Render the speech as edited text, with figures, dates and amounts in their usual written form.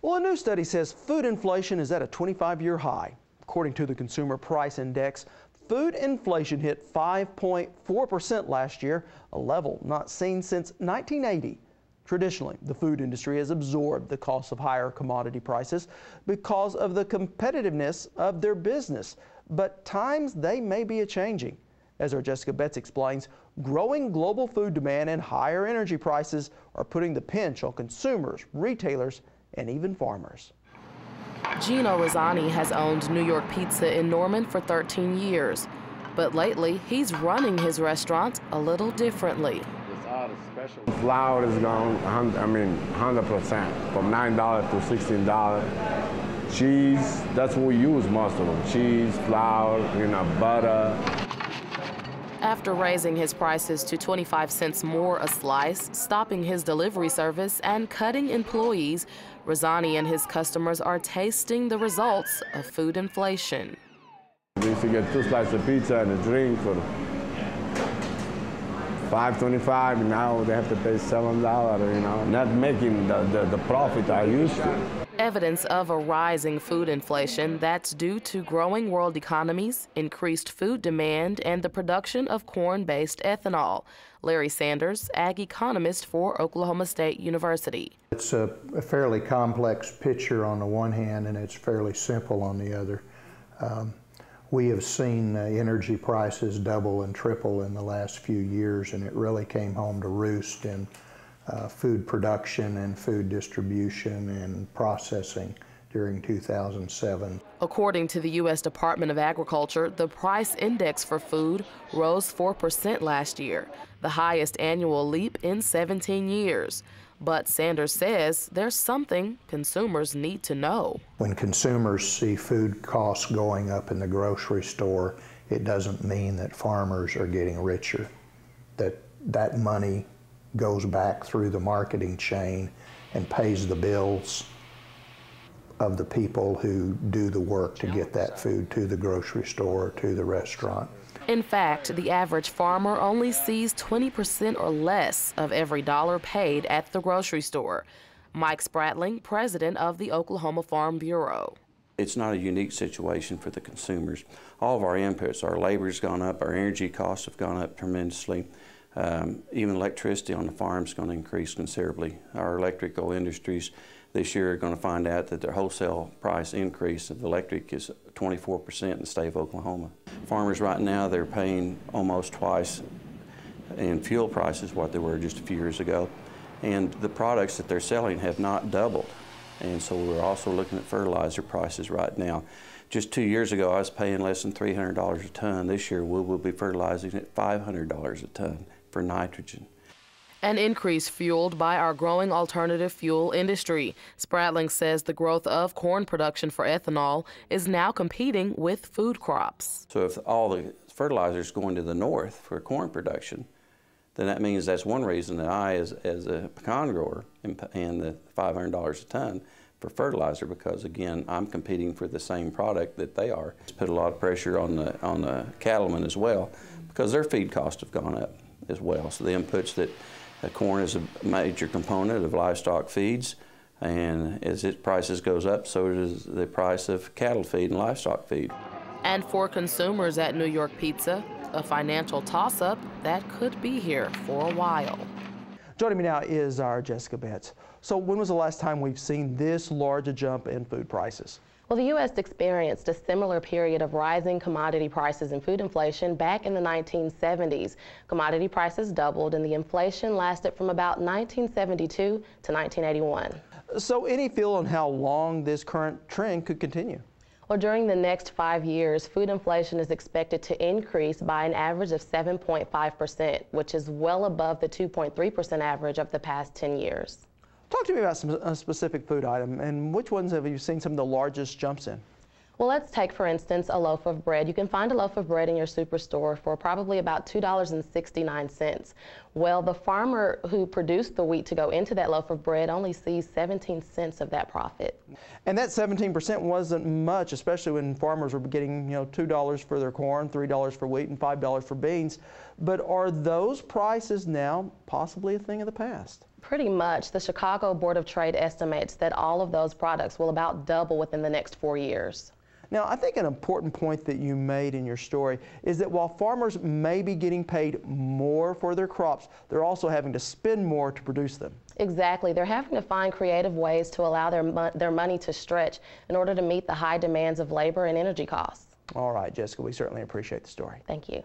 Well, a new study says food inflation is at a 25-year high. According to the Consumer Price Index, food inflation hit 5.4% last year, a level not seen since 1980. Traditionally, the food industry has absorbed the cost of higher commodity prices because of the competitiveness of their business. But times they may be a-changing. As our Jessica Betts explains, growing global food demand and higher energy prices are putting the pinch on consumers, retailers, and even farmers. Gino Rosani has owned New York Pizza in Norman for 13 years. But lately, he's running his restaurant a little differently. Flour is gone, 100%, from $9 to $16. Cheese, that's what we use most of them. Cheese, flour, butter. After raising his prices to 25 cents more a slice, stopping his delivery service, and cutting employees, Rosani and his customers are tasting the results of food inflation. We used to get 2 slices of pizza and a drink for $5.25, and now they have to pay $7, not making the profit I used to. Evidence of a rising food inflation that's due to growing world economies, increased food demand, and the production of corn-based ethanol. Larry Sanders, ag economist for Oklahoma State University. It's a fairly complex picture on the one hand, and it's fairly simple on the other. We have seen energy prices double and triple in the last few years, and it really came home to roost in food production and food distribution and processing during 2007. According to the U.S. Department of Agriculture, the price index for food rose 4% last year, the highest annual leap in 17 years. But Sanders says there's something consumers need to know. When consumers see food costs going up in the grocery store, it doesn't mean that farmers are getting richer, that money goes back through the marketing chain and pays the bills of the people who do the work to get that food to the grocery store or to the restaurant. In fact, the average farmer only sees 20% or less of every dollar paid at the grocery store. Mike Spradling, president of the Oklahoma Farm Bureau. It's not a unique situation for the consumers. All of our inputs, our labor's gone up, our energy costs have gone up tremendously. Even electricity on the farm is going to increase considerably. Our electrical industries this year are going to find out that their wholesale price increase of electric is 24% in the state of Oklahoma. Farmers right now, they're paying almost twice in fuel prices what they were just a few years ago. And the products that they're selling have not doubled. And so we're also looking at fertilizer prices right now. Just 2 years ago, I was paying less than $300 a ton. This year, we will be fertilizing at $500 a ton for nitrogen. An increase fueled by our growing alternative fuel industry. Spradling says the growth of corn production for ethanol is now competing with food crops. So if all the fertilizer is going to the north for corn production, then that means that's one reason that I, as a pecan grower, am paying the $500 a ton for fertilizer, because again, I'm competing for the same product that they are. It's put a lot of pressure on the cattlemen as well, because their feed costs have gone up as well. So the inputs that corn is a major component of livestock feeds, and as its prices goes up, so does the price of cattle feed and livestock feed. And for consumers at New York Pizza, a financial toss-up that could be here for a while. Joining me now is our Jessica Betts. So when was the last time we've seen this large a jump in food prices? Well, the U.S. experienced a similar period of rising commodity prices and food inflation back in the 1970s. Commodity prices doubled, and the inflation lasted from about 1972 to 1981. So any feel on how long this current trend could continue? Well, during the next 5 years, food inflation is expected to increase by an average of 7.5%, which is well above the 2.3% average of the past 10 years. Talk to me about some specific food item, and which ones have you seen some of the largest jumps in? Well, let's take, for instance, a loaf of bread. You can find a loaf of bread in your superstore for probably about $2.69. Well, the farmer who produced the wheat to go into that loaf of bread only sees 17 cents of that profit. And that 17% wasn't much, especially when farmers were getting, $2 for their corn, $3 for wheat, and $5 for beans. But are those prices now possibly a thing of the past? Pretty much. The Chicago Board of Trade estimates that all of those products will about double within the next 4 years. Now, I think an important point that you made in your story is that while farmers may be getting paid more for their crops, they're also having to spend more to produce them. Exactly. They're having to find creative ways to allow their money to stretch in order to meet the high demands of labor and energy costs. All right, Jessica, we certainly appreciate the story. Thank you.